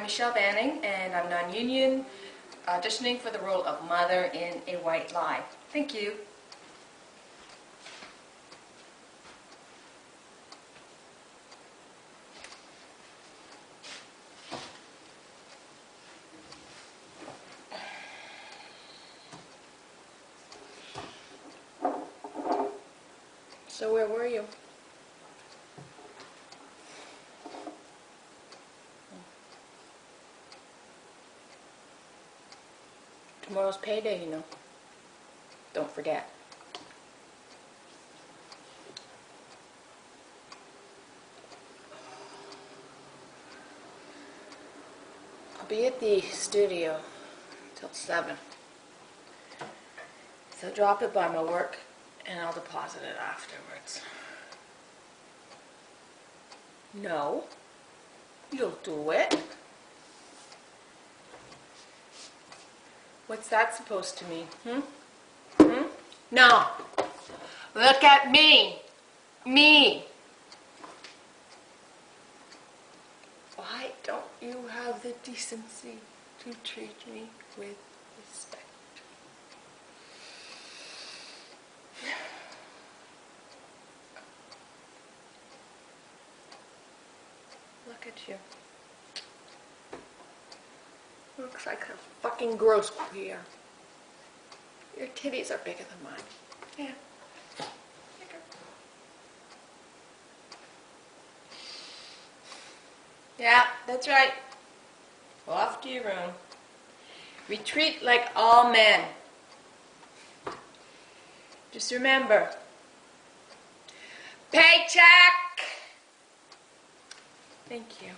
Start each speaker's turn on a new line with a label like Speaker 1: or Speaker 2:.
Speaker 1: I'm Michelle Banning, and I'm non-union, auditioning for the role of Mother in A White Lie. Thank you. So where were you? Tomorrow's payday, you know. Don't forget. I'll be at the studio till 7. So drop it by my work and I'll deposit it afterwards. No. You'll do it. What's that supposed to mean? No. Look at me. Me. Why don't you have the decency to treat me with respect? Look at you. Looks like a fucking gross queer. Your titties are bigger than mine. Yeah. Bigger. Yeah, that's right. Off to your room. Retreat like all men. Just remember, paycheck! Thank you.